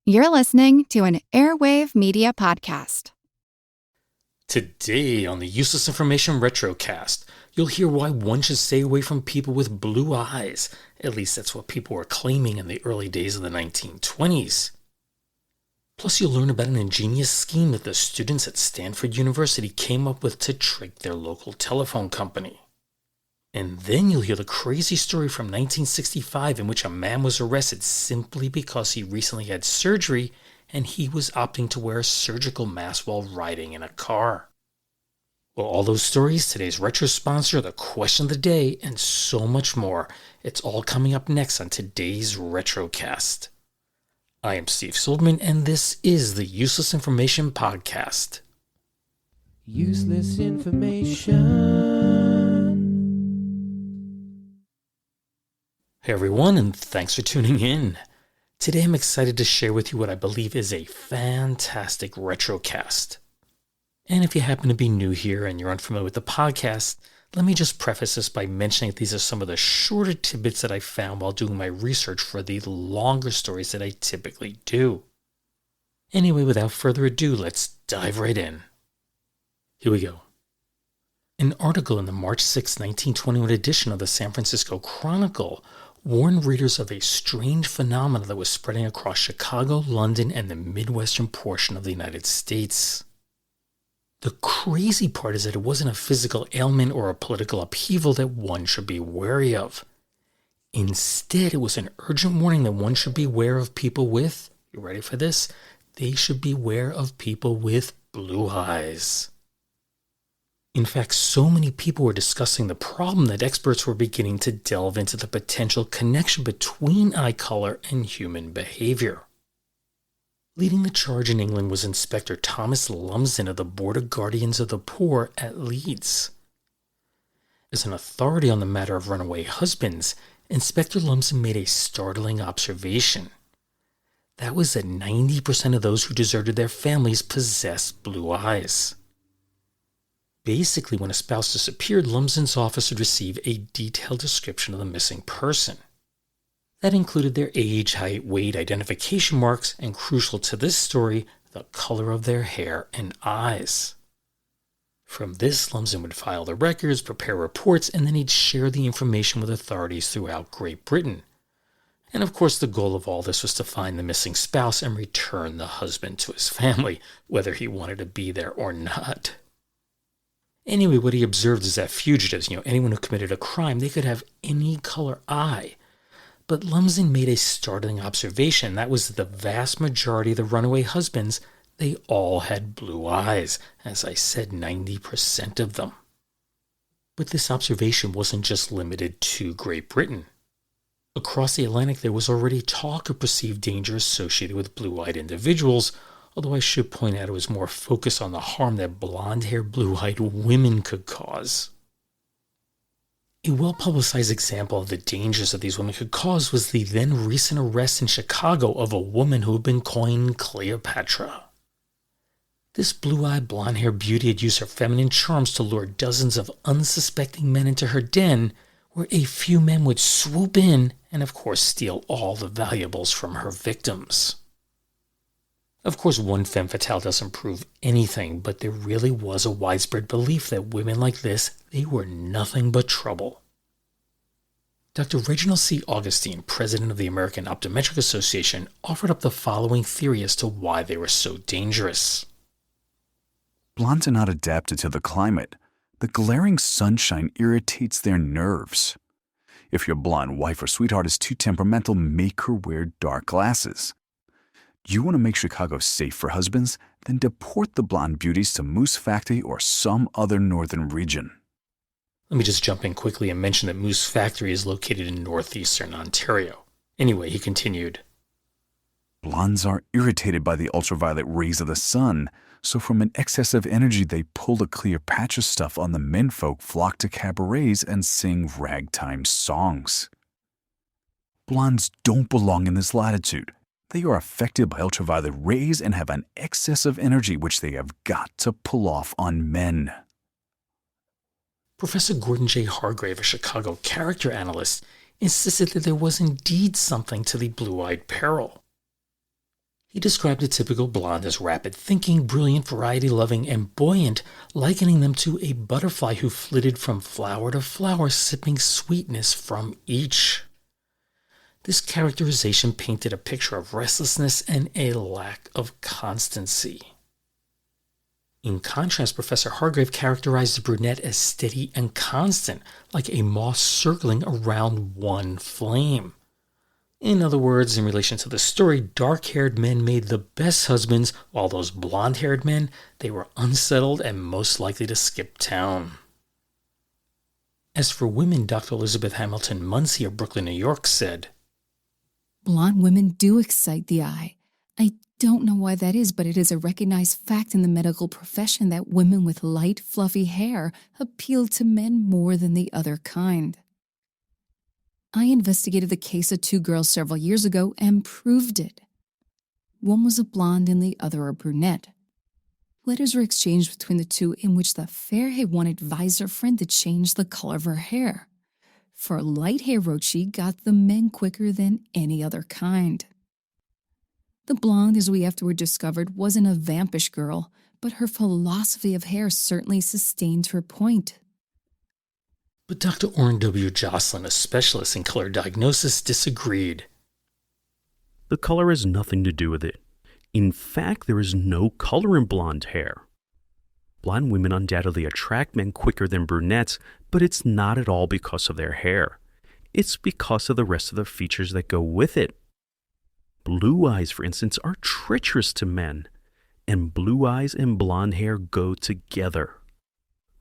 You're listening to an Airwave Media Podcast. Today on the Useless Information Retrocast, you'll hear why one should stay away from people with blue eyes. At least that's what people were claiming in the early days of the 1920s. Plus, you'll learn about an ingenious scheme that the students at Stanford University came up with to trick their local telephone company. And then you'll hear the crazy story from 1965 in which a man was arrested simply because he recently had surgery and he was opting to wear a surgical mask while riding in a car. Well, all those stories, today's retro sponsor, the question of the day, and so much more. It's all coming up next on today's Retrocast. I am Steve Silverman, and this is the Useless Information Podcast. Useless information. Hey everyone, and thanks for tuning in. Today I'm excited to share with you what I believe is a fantastic Retrocast. And if you happen to be new here and you're unfamiliar with the podcast, let me just preface this by mentioning that these are some of the shorter tidbits that I found while doing my research for the longer stories that I typically do. Anyway, without further ado, let's dive right in. Here we go. An article in the March 6, 1921 edition of the San Francisco Chronicle warned readers of a strange phenomenon that was spreading across Chicago, London, and the Midwestern portion of the United States. The crazy part is that it wasn't a physical ailment or a political upheaval that one should be wary of. Instead, it was an urgent warning that one should beware of people with, you ready for this? They should beware of people with blue eyes. In fact, so many people were discussing the problem that experts were beginning to delve into the potential connection between eye color and human behavior. Leading the charge in England was Inspector Thomas Lumsden of the Board of Guardians of the Poor at Leeds. As an authority on the matter of runaway husbands, Inspector Lumsden made a startling observation. That was that 90% of those who deserted their families possessed blue eyes. Basically, when a spouse disappeared, Lumsden's office would receive a detailed description of the missing person. That included their age, height, weight, identification marks, and crucial to this story, the color of their hair and eyes. From this, Lumsden would file the records, prepare reports, and then he'd share the information with authorities throughout Great Britain. And of course, the goal of all this was to find the missing spouse and return the husband to his family, whether he wanted to be there or not. Anyway, what he observed is that fugitives, anyone who committed a crime, they could have any color eye. But Lumsden made a startling observation. That was that the vast majority of the runaway husbands, they all had blue eyes. As I said, 90% of them. But this observation wasn't just limited to Great Britain. Across the Atlantic, there was already talk of perceived danger associated with blue-eyed individuals, although I should point out it was more focused on the harm that blonde-haired, blue-eyed women could cause. A well-publicized example of the dangers that these women could cause was the then recent arrest in Chicago of a woman who had been coined Cleopatra. This blue-eyed, blonde-haired beauty had used her feminine charms to lure dozens of unsuspecting men into her den, where a few men would swoop in and, of course, steal all the valuables from her victims. Of course, one femme fatale doesn't prove anything, but there really was a widespread belief that women like this, they were nothing but trouble. Dr. Reginald C. Augustine, president of the American Optometric Association, offered up the following theory as to why they were so dangerous. Blondes are not adapted to the climate. The glaring sunshine irritates their nerves. If your blonde wife or sweetheart is too temperamental, make her wear dark glasses. You want to make Chicago safe for husbands? Then deport the blonde beauties to Moose Factory or some other northern region. Let me just jump in quickly and mention that Moose Factory is located in northeastern Ontario. Anyway, he continued. Blondes are irritated by the ultraviolet rays of the sun, so from an excess of energy they pull a Cleopatra stuff on the menfolk flock to cabarets and sing ragtime songs. Blondes don't belong in this latitude. They are affected by ultraviolet rays and have an excess of energy which they have got to pull off on men. Professor Gordon J. Hargrave, a Chicago character analyst, insisted that there was indeed something to the blue-eyed peril. He described a typical blonde as rapid-thinking, brilliant, variety-loving, and buoyant, likening them to a butterfly who flitted from flower to flower, sipping sweetness from each. This characterization painted a picture of restlessness and a lack of constancy. In contrast, Professor Hargrave characterized the brunette as steady and constant, like a moth circling around one flame. In other words, in relation to the story, dark-haired men made the best husbands, while those blonde-haired men, they were unsettled and most likely to skip town. As for women, Dr. Elizabeth Hamilton Munsey of Brooklyn, New York said, "Blonde women do excite the eye. I don't know why that is, but it is a recognized fact in the medical profession that women with light, fluffy hair appeal to men more than the other kind. I investigated the case of 2 girls several years ago and proved it. One was a blonde and the other a brunette. Letters were exchanged between the two in which the fair-haired one advised her friend to change the color of her hair. For light hair, wrote she, got the men quicker than any other kind. The blonde, as we afterward discovered, wasn't a vampish girl, but her philosophy of hair certainly sustained her point." But Dr. Orrin W. Jocelyn, a specialist in color diagnosis, disagreed. The color has nothing to do with it. In fact, there is no color in blonde hair. Blonde women undoubtedly attract men quicker than brunettes, but it's not at all because of their hair. It's because of the rest of the features that go with it. Blue eyes, for instance, are treacherous to men, and blue eyes and blonde hair go together.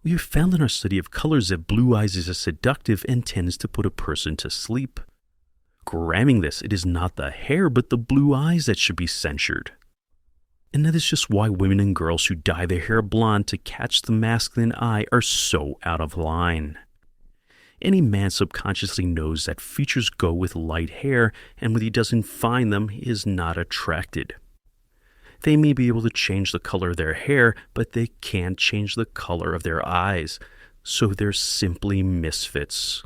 We have found in our study of colors that blue eyes is seductive and tends to put a person to sleep. Gramming this, it is not the hair but the blue eyes that should be censured. And that is just why women and girls who dye their hair blonde to catch the masculine eye are so out of line. Any man subconsciously knows that features go with light hair, and when he doesn't find them, he is not attracted. They may be able to change the color of their hair, but they can't change the color of their eyes, so they're simply misfits.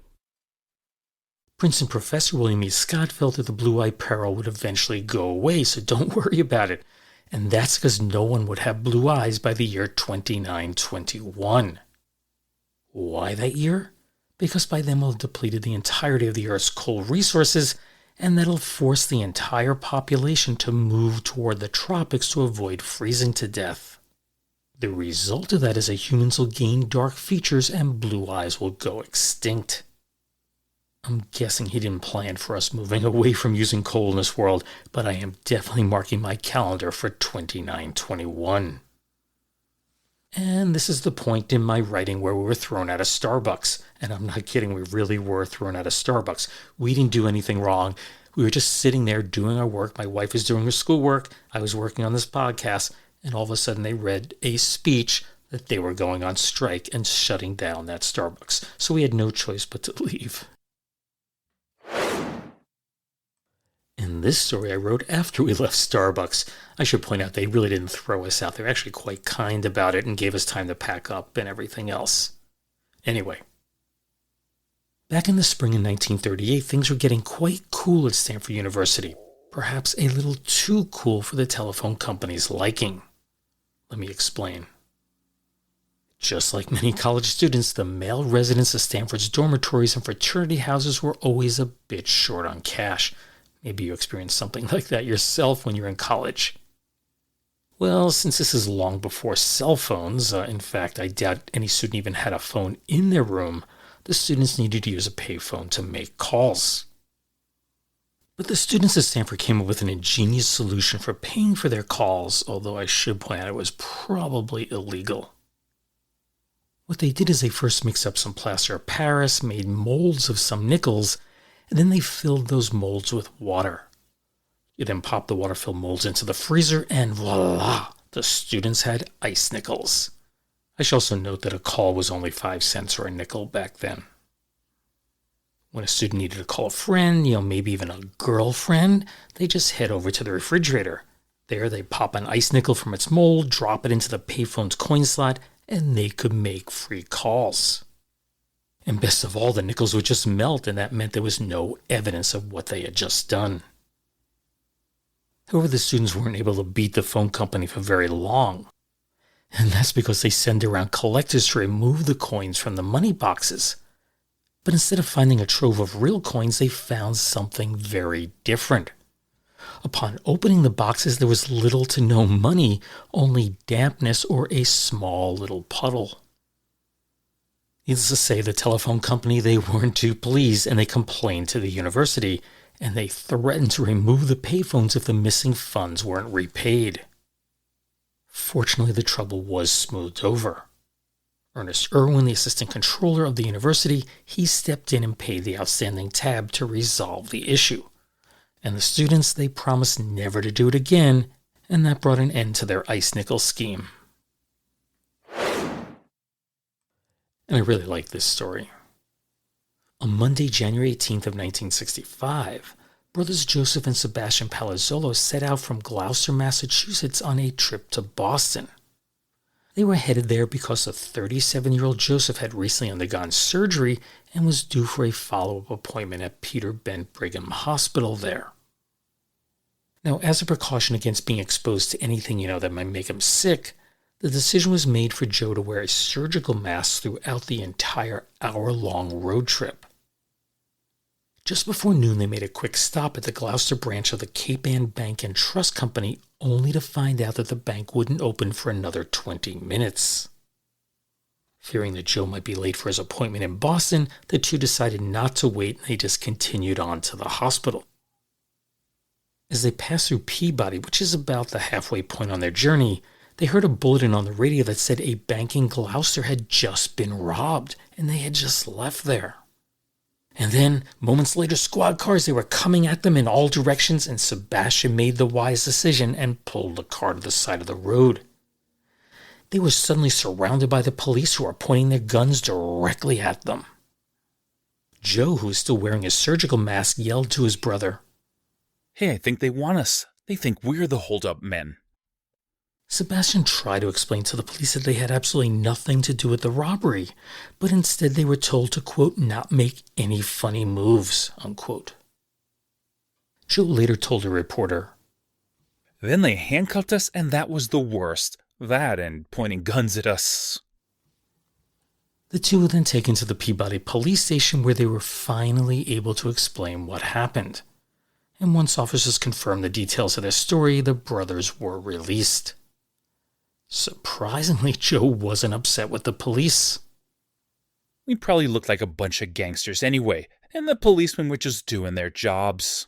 Princeton professor William E. Scott felt that the blue-eye peril would eventually go away, so don't worry about it. And that's because no one would have blue eyes by the year 2921. Why that year? Because by then we'll have depleted the entirety of the Earth's coal resources, and that'll force the entire population to move toward the tropics to avoid freezing to death. The result of that is that humans will gain dark features and blue eyes will go extinct. I'm guessing he didn't plan for us moving away from using coal in this world, but I am definitely marking my calendar for 2921. And this is the point in my writing where we were thrown out of Starbucks. And I'm not kidding, we really were thrown out of Starbucks. We didn't do anything wrong. We were just sitting there doing our work. My wife was doing her schoolwork. I was working on this podcast. And all of a sudden they read a speech that they were going on strike and shutting down that Starbucks. So we had no choice but to leave. In this story I wrote after we left Starbucks. I should point out they really didn't throw us out. They were actually quite kind about it and gave us time to pack up and everything else. Anyway, back in the spring of 1938, things were getting quite cool at Stanford University. Perhaps a little too cool for the telephone company's liking. Let me explain. Just like many college students, the male residents of Stanford's dormitories and fraternity houses were always a bit short on cash. Maybe you experienced something like that yourself when you're in college. Well, since this is long before cell phones, in fact, I doubt any student even had a phone in their room, the students needed to use a payphone to make calls. But the students at Stanford came up with an ingenious solution for paying for their calls, although I should point out it was probably illegal. What they did is they first mixed up some plaster of Paris, made molds of some nickels, and then they filled those molds with water. You then popped the water-filled molds into the freezer, and voila, the students had ice nickels. I should also note that a call was only 5 cents or a nickel back then. When a student needed to call a friend, maybe even a girlfriend, they just head over to the refrigerator. There they pop an ice nickel from its mold, drop it into the payphone's coin slot, and they could make free calls. And best of all, the nickels would just melt, and that meant there was no evidence of what they had just done. However, the students weren't able to beat the phone company for very long. And that's because they send around collectors to remove the coins from the money boxes. But instead of finding a trove of real coins, they found something very different. Upon opening the boxes, there was little to no money, only dampness or a small little puddle. Needless to say, the telephone company, they weren't too pleased, and they complained to the university, and they threatened to remove the payphones if the missing funds weren't repaid. Fortunately, the trouble was smoothed over. Ernest Irwin, the assistant controller of the university, he stepped in and paid the outstanding tab to resolve the issue. And the students, they promised never to do it again, and that brought an end to their ice nickel scheme. And I really like this story. On Monday, January 18th of 1965, brothers Joseph and Sebastian Palazzolo set out from Gloucester, Massachusetts on a trip to Boston. They were headed there because a 37-year-old Joseph had recently undergone surgery and was due for a follow-up appointment at Peter Bent Brigham Hospital there. Now, as a precaution against being exposed to anything that might make him sick, the decision was made for Joe to wear a surgical mask throughout the entire hour-long road trip. Just before noon, they made a quick stop at the Gloucester branch of the Cape Ann Bank and Trust Company, only to find out that the bank wouldn't open for another 20 minutes. Fearing that Joe might be late for his appointment in Boston, the two decided not to wait, and they just continued on to the hospital. As they passed through Peabody, which is about the halfway point on their journey, they heard a bulletin on the radio that said a bank in Gloucester had just been robbed, and they had just left there. And then, moments later, squad cars, they were coming at them in all directions, and Sebastian made the wise decision and pulled the car to the side of the road. They were suddenly surrounded by the police, who were pointing their guns directly at them. Joe, who was still wearing his surgical mask, yelled to his brother, "Hey, I think they want us. They think we're the hold-up men." Sebastian tried to explain to the police that they had absolutely nothing to do with the robbery, but instead they were told to, quote, not make any funny moves, unquote. Joe later told a reporter, "Then they handcuffed us, and that was the worst. That and pointing guns at us." The two were then taken to the Peabody police station, where they were finally able to explain what happened. And once officers confirmed the details of their story, the brothers were released. Surprisingly, Joe wasn't upset with the police. "We probably looked like a bunch of gangsters anyway, and the policemen were just doing their jobs."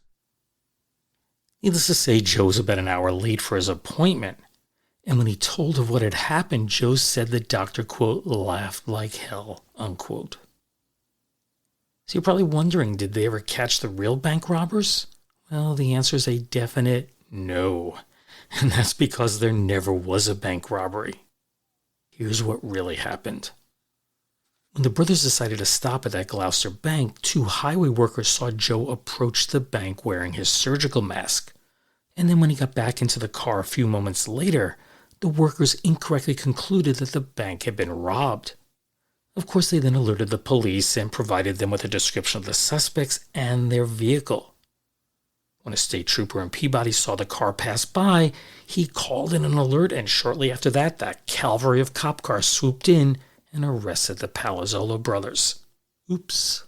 Needless to say, Joe was about an hour late for his appointment. And when he told of what had happened, Joe said the doctor, quote, laughed like hell, unquote. So you're probably wondering, did they ever catch the real bank robbers? Well, the answer is a definite no. And that's because there never was a bank robbery. Here's what really happened. When the brothers decided to stop at that Gloucester bank, two highway workers saw Joe approach the bank wearing his surgical mask. And then when he got back into the car a few moments later, the workers incorrectly concluded that the bank had been robbed. Of course, they then alerted the police and provided them with a description of the suspects and their vehicle. When a state trooper in Peabody saw the car pass by, he called in an alert, and shortly after that, that cavalry of cop cars swooped in and arrested the Palazzolo brothers. Oops.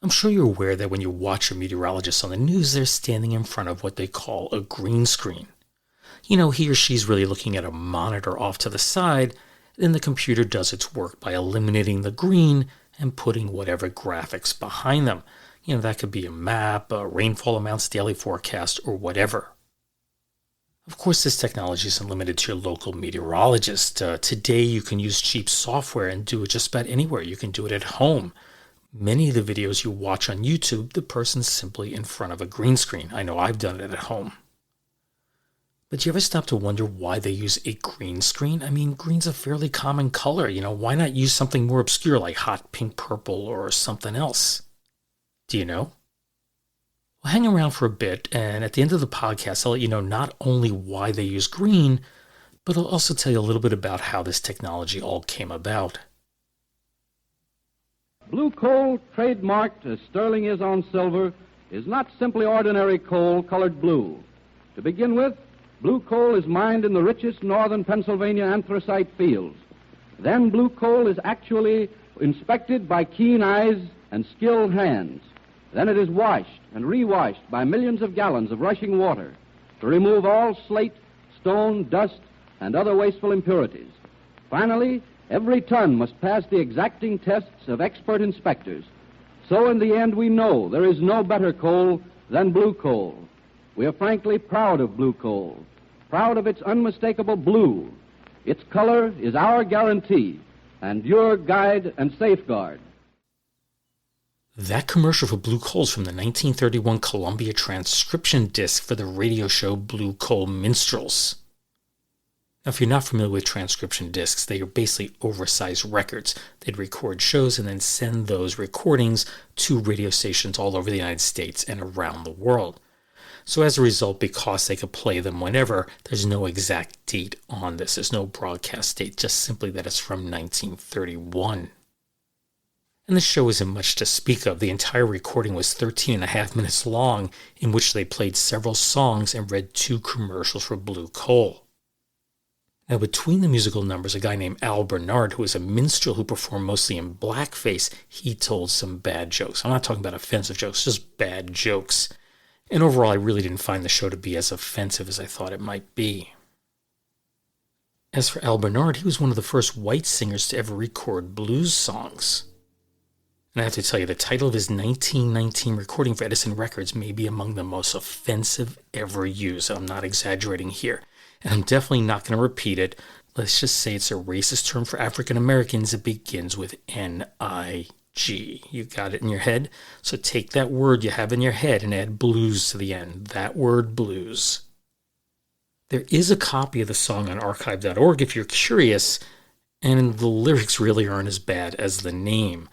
I'm sure you're aware that when you watch a meteorologist on the news, they're standing in front of what they call a green screen. He or she's really looking at a monitor off to the side, then the computer does its work by eliminating the green and putting whatever graphics behind them. That could be a map, a rainfall amounts, daily forecast, or whatever. Of course, this technology isn't limited to your local meteorologist. Today, you can use cheap software and do it just about anywhere. You can do it at home. Many of the videos you watch on YouTube, the person's simply in front of a green screen. I know I've done it at home. But do you ever stop to wonder why they use a green screen? I mean, green's a fairly common color. Why not use something more obscure like hot pink purple or something else? Do you know? Well, hang around for a bit, and at the end of the podcast, I'll let you know not only why they use green, but I'll also tell you a little bit about how this technology all came about. Blue coal, trademarked as sterling is on silver, is not simply ordinary coal colored blue. To begin with, blue coal is mined in the richest northern Pennsylvania anthracite fields. Then blue coal is actually inspected by keen eyes and skilled hands. Then it is washed and rewashed by millions of gallons of rushing water to remove all slate, stone, dust, and other wasteful impurities. Finally, every ton must pass the exacting tests of expert inspectors. So in the end, we know there is no better coal than blue coal. We are frankly proud of blue coal, proud of its unmistakable blue. Its color is our guarantee and your guide and safeguard. That commercial for blue coal is from the 1931 Columbia transcription disc for the radio show Blue Coal Minstrels. Now, if you're not familiar with transcription discs, they are basically oversized records. They'd record shows and then send those recordings to radio stations all over the United States and around the world. So as a result, because they could play them whenever, there's no exact date on this. There's no broadcast date, just simply that it's from 1931. And the show isn't much to speak of. The entire recording was 13 and a half minutes long, in which they played several songs and read 2 commercials for blue coal. Now, between the musical numbers, a guy named Al Bernard, who was a minstrel who performed mostly in blackface, he told some bad jokes. I'm not talking about offensive jokes, just bad jokes. And overall, I really didn't find the show to be as offensive as I thought it might be. As for Al Bernard, he was one of the first white singers to ever record blues songs. And I have to tell you, the title of his 1919 recording for Edison Records may be among the most offensive ever used. I'm not exaggerating here. And I'm definitely not going to repeat it. Let's just say it's a racist term for African Americans. It begins with N-I-G. You got it in your head? So take that word you have in your head and add blues to the end. That word, blues. There is a copy of the song on archive.org if you're curious, and the lyrics really aren't as bad as the name.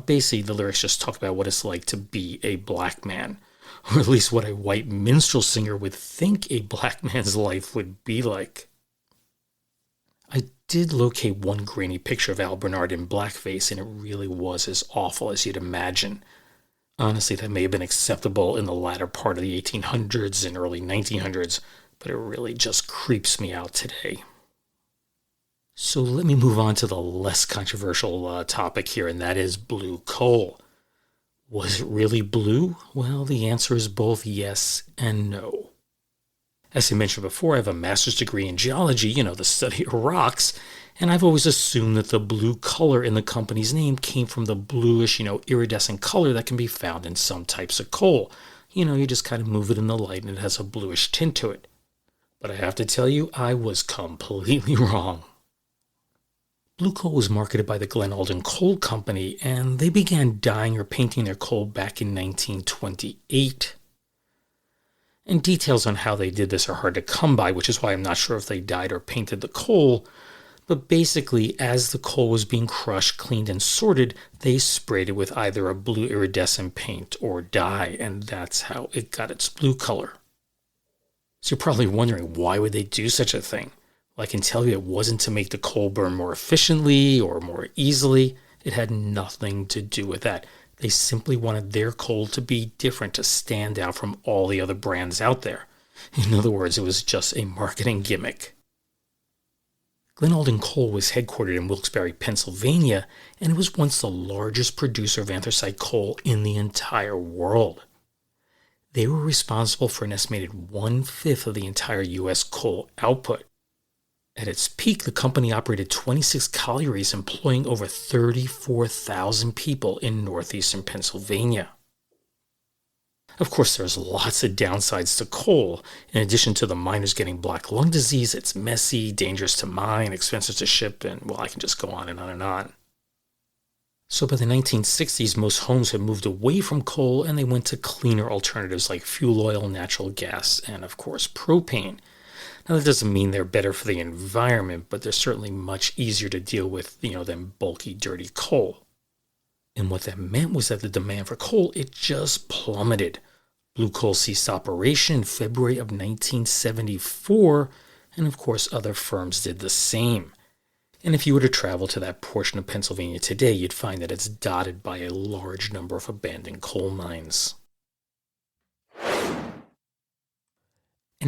Basically, the lyrics just talk about what it's like to be a black man. Or at least what a white minstrel singer would think a black man's life would be like. I did locate one grainy picture of Al Bernard in blackface, and it really was as awful as you'd imagine. Honestly, that may have been acceptable in the latter part of the 1800s and early 1900s, but it really just creeps me out today. So let me move on to the less controversial topic here, and that is blue coal. Was it really blue? Well, the answer is both yes and no. As I mentioned before, I have a master's degree in geology, the study of rocks, and I've always assumed that the blue color in the company's name came from the bluish, iridescent color that can be found in some types of coal. You just kind of move it in the light and it has a bluish tint to it. But I have to tell you, I was completely wrong. Blue coal was marketed by the Glen Alden Coal Company, and they began dyeing or painting their coal back in 1928. And details on how they did this are hard to come by, which is why I'm not sure if they dyed or painted the coal. But basically, as the coal was being crushed, cleaned, and sorted, they sprayed it with either a blue iridescent paint or dye, and that's how it got its blue color. So you're probably wondering, why would they do such a thing? Well, I can tell you it wasn't to make the coal burn more efficiently or more easily. It had nothing to do with that. They simply wanted their coal to be different, to stand out from all the other brands out there. In other words, it was just a marketing gimmick. Glen Alden Coal was headquartered in Wilkes-Barre, Pennsylvania, and it was once the largest producer of anthracite coal in the entire world. They were responsible for an estimated 1/5 of the entire U.S. coal output. At its peak, the company operated 26 collieries, employing over 34,000 people in northeastern Pennsylvania. Of course, there's lots of downsides to coal. In addition to the miners getting black lung disease, it's messy, dangerous to mine, expensive to ship, and, well, I can just go on and on and on. So by the 1960s, most homes had moved away from coal, and they went to cleaner alternatives like fuel oil, natural gas, and, of course, propane. Now, that doesn't mean they're better for the environment, but they're certainly much easier to deal with, than bulky, dirty coal. And what that meant was that the demand for coal, it just plummeted. Blue coal ceased operation in February of 1974, and of course other firms did the same. And if you were to travel to that portion of Pennsylvania today, you'd find that it's dotted by a large number of abandoned coal mines.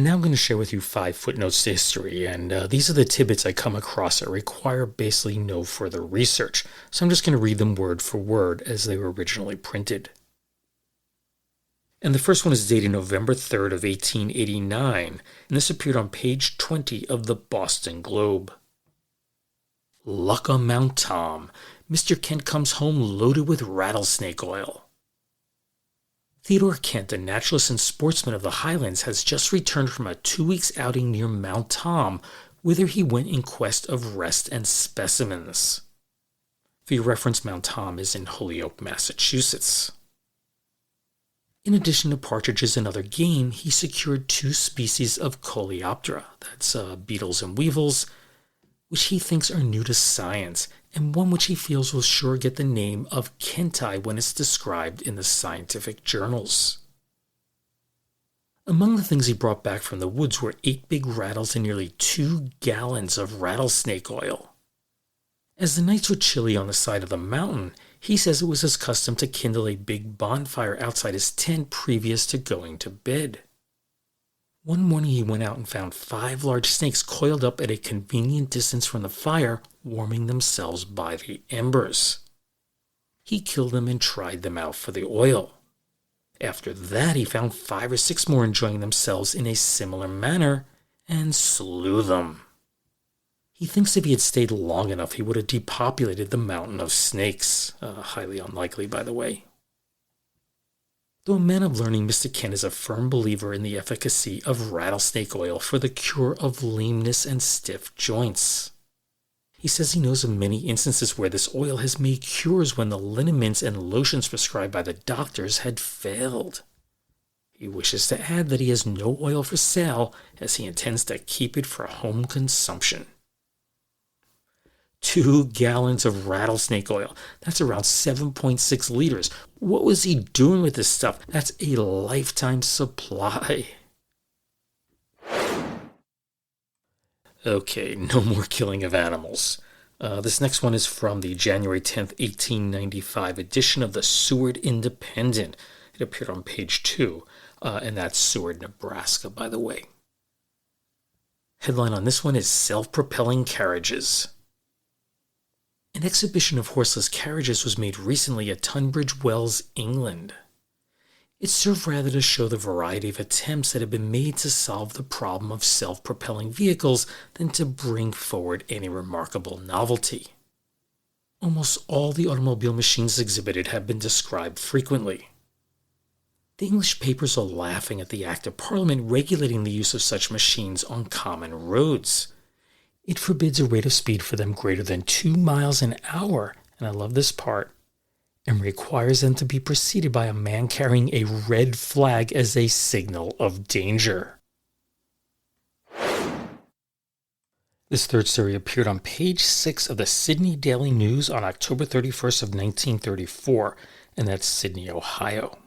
And now I'm going to share with you 5 footnotes to history, and these are the tidbits I come across that require basically no further research, so I'm just going to read them word for word as they were originally printed. And the first one is dated November 3rd of 1889, and this appeared on page 20 of the Boston Globe. Luck on Mount Tom. Mr. Kent comes home loaded with rattlesnake oil. Theodore Kent, a naturalist and sportsman of the Highlands, has just returned from a 2-week outing near Mount Tom, whither he went in quest of rest and specimens. For your reference, Mount Tom is in Holyoke, Massachusetts. In addition to partridges and other game, he secured 2 species of Coleoptera, that's beetles and weevils, which he thinks are new to science, and one which he feels will sure get the name of Kenti when it's described in the scientific journals. Among the things he brought back from the woods were 8 big rattles and nearly 2 gallons of rattlesnake oil. As the nights were chilly on the side of the mountain, he says it was his custom to kindle a big bonfire outside his tent previous to going to bed. One morning he went out and found 5 large snakes coiled up at a convenient distance from the fire, warming themselves by the embers. He killed them and tried them out for the oil. After that he found 5 or 6 more enjoying themselves in a similar manner, and slew them. He thinks if he had stayed long enough he would have depopulated the mountain of snakes. Highly unlikely, by the way. Though a man of learning, Mr. Kent is a firm believer in the efficacy of rattlesnake oil for the cure of lameness and stiff joints. He says he knows of many instances where this oil has made cures when the liniments and lotions prescribed by the doctors had failed. He wishes to add that he has no oil for sale, as he intends to keep it for home consumption. 2 gallons of rattlesnake oil. That's around 7.6 liters. What was he doing with this stuff? That's a lifetime supply. Okay, no more killing of animals. This next one is from the January 10th, 1895 edition of the Seward Independent. It appeared on page 2, and that's Seward, Nebraska, by the way. Headline on this one is Self-Propelling Carriages. An exhibition of horseless carriages was made recently at Tunbridge Wells, England. It served rather to show the variety of attempts that have been made to solve the problem of self-propelling vehicles than to bring forward any remarkable novelty. Almost all the automobile machines exhibited have been described frequently. The English papers are laughing at the Act of Parliament regulating the use of such machines on common roads. It forbids a rate of speed for them greater than 2 miles an hour, and I love this part, and requires them to be preceded by a man carrying a red flag as a signal of danger. This third story appeared on page 6 of the Sydney Daily News on October 31st of 1934, and that's Sydney, Ohio.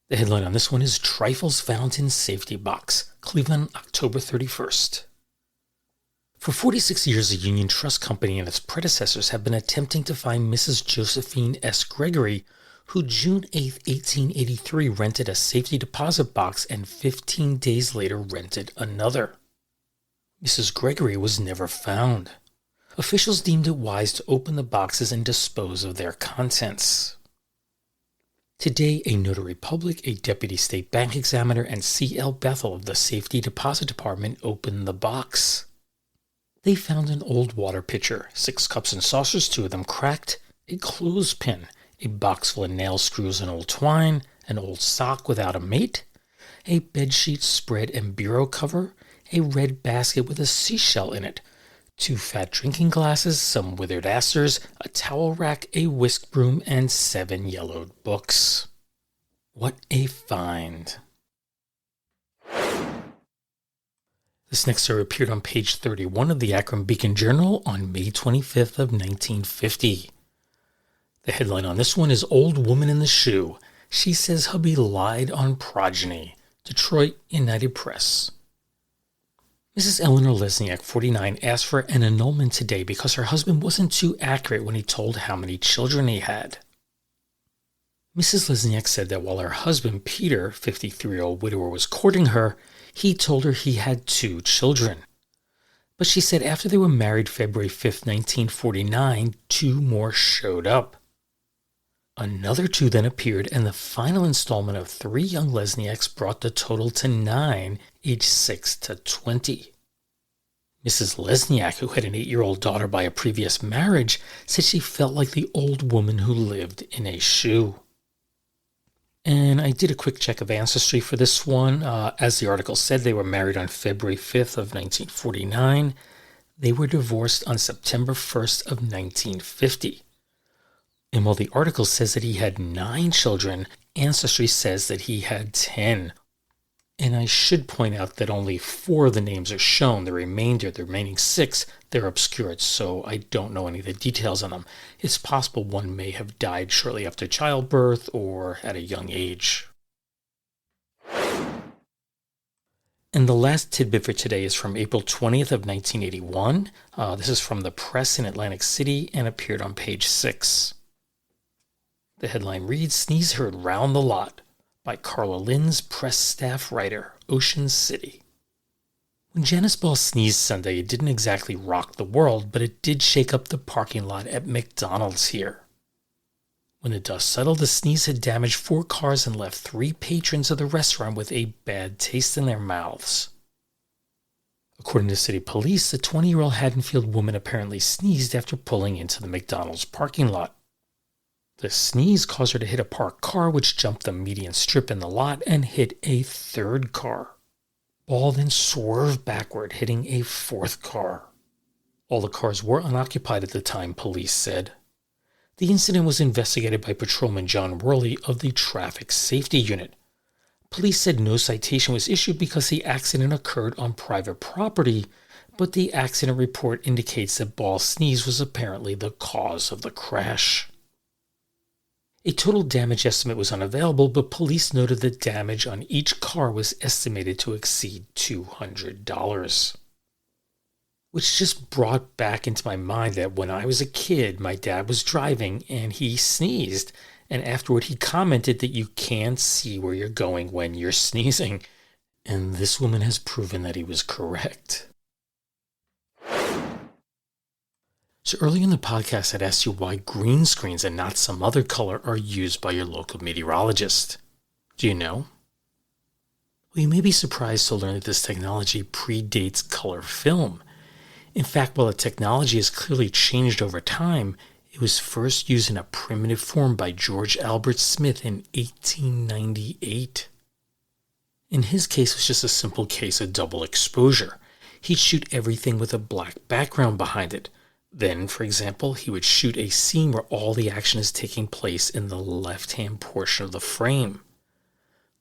The headline on this one is Trifles Found in Safety Box, Cleveland, October 31st. For 46 years, the Union Trust Company and its predecessors have been attempting to find Mrs. Josephine S. Gregory, who June 8, 1883 rented a safety deposit box and 15 days later rented another. Mrs. Gregory was never found. Officials deemed it wise to open the boxes and dispose of their contents. Today, a notary public, a deputy state bank examiner, and C.L. Bethel of the Safety Deposit Department opened the box. They found an old water pitcher, 6 cups and saucers, 2 of them cracked, a clothespin, a box full of nail screws and old twine, an old sock without a mate, a bedsheet spread and bureau cover, a red basket with a seashell in it, 2 fat drinking glasses, some withered asters, a towel rack, a whisk broom, and 7 yellowed books. What a find! This next story appeared on page 31 of the Akron Beacon Journal on May 25th of 1950. The headline on this one is Old Woman in the Shoe. She says hubby lied on progeny. Detroit United Press. Mrs. Eleanor Lesniak, 49, asked for an annulment today because her husband wasn't too accurate when he told how many children he had. Mrs. Lesniak said that while her husband, Peter, 53-year-old widower, was courting her, he told her he had 2 children. But she said after they were married February 5, 1949, 2 more showed up. Another 2 then appeared, and the final installment of 3 young Lesniaks brought the total to 9, aged 6 to 20. Mrs. Lesniak, who had an 8-year-old daughter by a previous marriage, said she felt like the old woman who lived in a shoe. And I did a quick check of ancestry for this one. As the article said, they were married on February 5th of 1949. They were divorced on September 1st of 1950. And while the article says that he had 9 children, Ancestry says that he had 10. And I should point out that only 4 of the names are shown. The remaining 6, they're obscured, so I don't know any of the details on them. It's possible one may have died shortly after childbirth or at a young age. And the last tidbit for today is from April 20th of 1981. This is from the press in Atlantic City and appeared on page 6. The headline reads, "Sneeze Heard Round the Lot" by Carla Linz, press staff writer, Ocean City. When Janice Ball sneezed Sunday, it didn't exactly rock the world, but it did shake up the parking lot at McDonald's here. When the dust settled, the sneeze had damaged 4 cars and left 3 patrons of the restaurant with a bad taste in their mouths. According to city police, the 20-year-old Haddonfield woman apparently sneezed after pulling into the McDonald's parking lot. The sneeze caused her to hit a parked car, which jumped the median strip in the lot and hit a 3rd car. Ball then swerved backward, hitting a 4th car. All the cars were unoccupied at the time, police said. The incident was investigated by Patrolman John Worley of the Traffic Safety Unit. Police said no citation was issued because the accident occurred on private property, but the accident report indicates that Ball's sneeze was apparently the cause of the crash. A total damage estimate was unavailable, but police noted that damage on each car was estimated to exceed $200. Which just brought back into my mind that when I was a kid, my dad was driving and he sneezed, and afterward he commented that you can't see where you're going when you're sneezing, and this woman has proven that he was correct. So earlier in the podcast, I'd asked you why green screens and not some other color are used by your local meteorologist. Do you know? Well, you may be surprised to learn that this technology predates color film. In fact, while the technology has clearly changed over time, it was first used in a primitive form by George Albert Smith in 1898. In his case, it was just a simple case of double exposure. He'd shoot everything with a black background behind it. Then, for example, he would shoot a scene where all the action is taking place in the left-hand portion of the frame.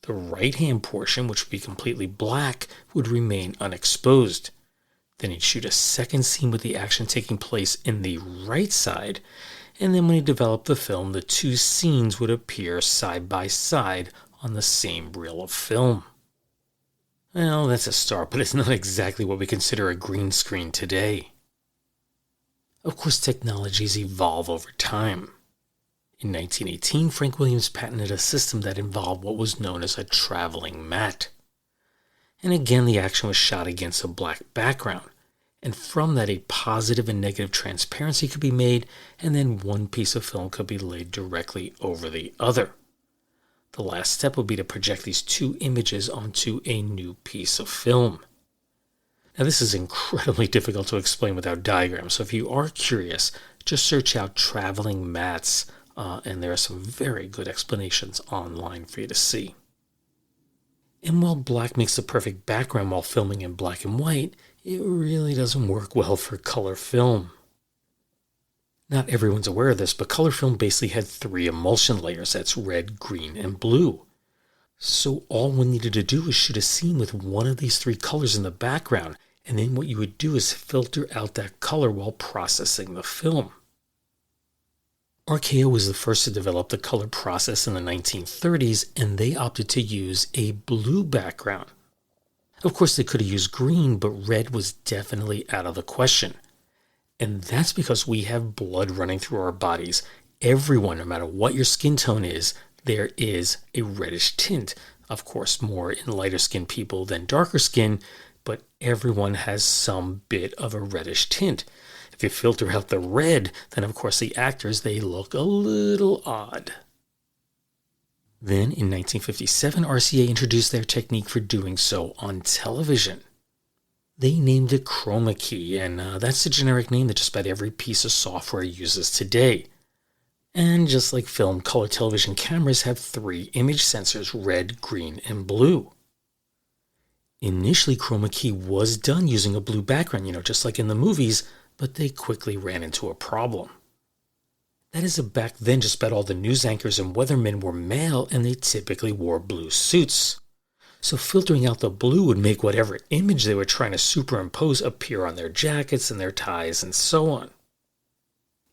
The right-hand portion, which would be completely black, would remain unexposed. Then he'd shoot a second scene with the action taking place in the right side, and then when he developed the film, the 2 scenes would appear side by side on the same reel of film. Well, that's a start, but it's not exactly what we consider a green screen today. Of course, technologies evolve over time. In 1918, Frank Williams patented a system that involved what was known as a traveling matte. And again, the action was shot against a black background. And from that, a positive and negative transparency could be made, and then one piece of film could be laid directly over the other. The last step would be to project these 2 images onto a new piece of film. Now, this is incredibly difficult to explain without diagrams, so if you are curious, just search out traveling mattes, and there are some very good explanations online for you to see. And while black makes the perfect background while filming in black and white, it really doesn't work well for color film. Not everyone's aware of this, but color film basically had 3 emulsion layers, that's red, green, and blue. So all one needed to do was shoot a scene with one of these 3 colors in the background, and then what you would do is filter out that color while processing the film. RKO was the first to develop the color process in the 1930s, and they opted to use a blue background. Of course, they could have used green, but red was definitely out of the question. And that's because we have blood running through our bodies. Everyone, no matter what your skin tone is, there is a reddish tint. Of course, more in lighter skinned people than darker skin, but everyone has some bit of a reddish tint. If you filter out the red, then of course the actors, they look a little odd. Then in 1957, RCA introduced their technique for doing so on television. They named it chroma key, and that's the generic name that just about every piece of software uses today. And just like film, color television cameras have 3 image sensors, red, green, and blue. Initially, chroma key was done using a blue background, just like in the movies, but they quickly ran into a problem. That is, back then just about all the news anchors and weathermen were male, and they typically wore blue suits. So filtering out the blue would make whatever image they were trying to superimpose appear on their jackets and their ties and so on.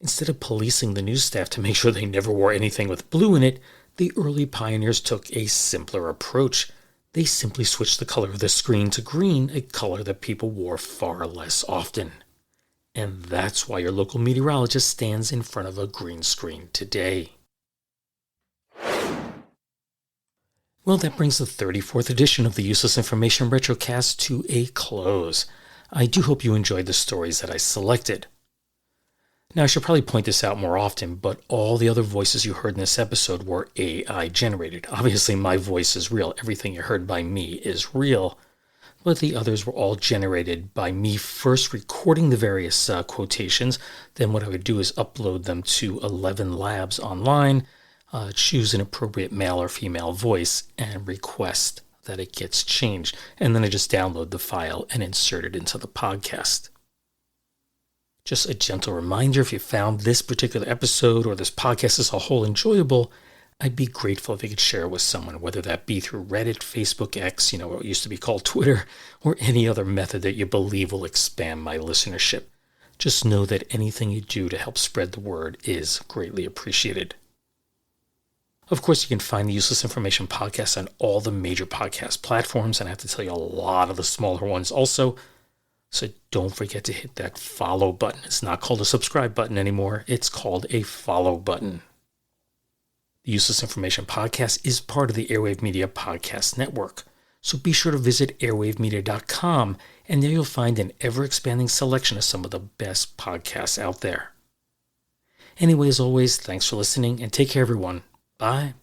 Instead of policing the news staff to make sure they never wore anything with blue in it, the early pioneers took a simpler approach. They simply switched the color of the screen to green, a color that people wore far less often. And that's why your local meteorologist stands in front of a green screen today. Well, that brings the 34th edition of the Useless Information Retrocast to a close. I do hope you enjoyed the stories that I selected. Now, I should probably point this out more often, but all the other voices you heard in this episode were AI generated. Obviously, my voice is real. Everything you heard by me is real. But the others were all generated by me first recording the various quotations. Then what I would do is upload them to 11 labs online, choose an appropriate male or female voice, and request that it gets changed. And then I just download the file and insert it into the podcast. Just a gentle reminder, if you found this particular episode or this podcast as a whole enjoyable, I'd be grateful if you could share it with someone, whether that be through Reddit, Facebook, X, what used to be called Twitter, or any other method that you believe will expand my listenership. Just know that anything you do to help spread the word is greatly appreciated. Of course, you can find the Useless Information Podcast on all the major podcast platforms, and I have to tell you a lot of the smaller ones also. So don't forget to hit that follow button. It's not called a subscribe button anymore. It's called a follow button. The Useless Information Podcast is part of the Airwave Media Podcast Network. So be sure to visit airwavemedia.com, and there you'll find an ever-expanding selection of some of the best podcasts out there. Anyway, as always, thanks for listening, and take care, everyone. Bye.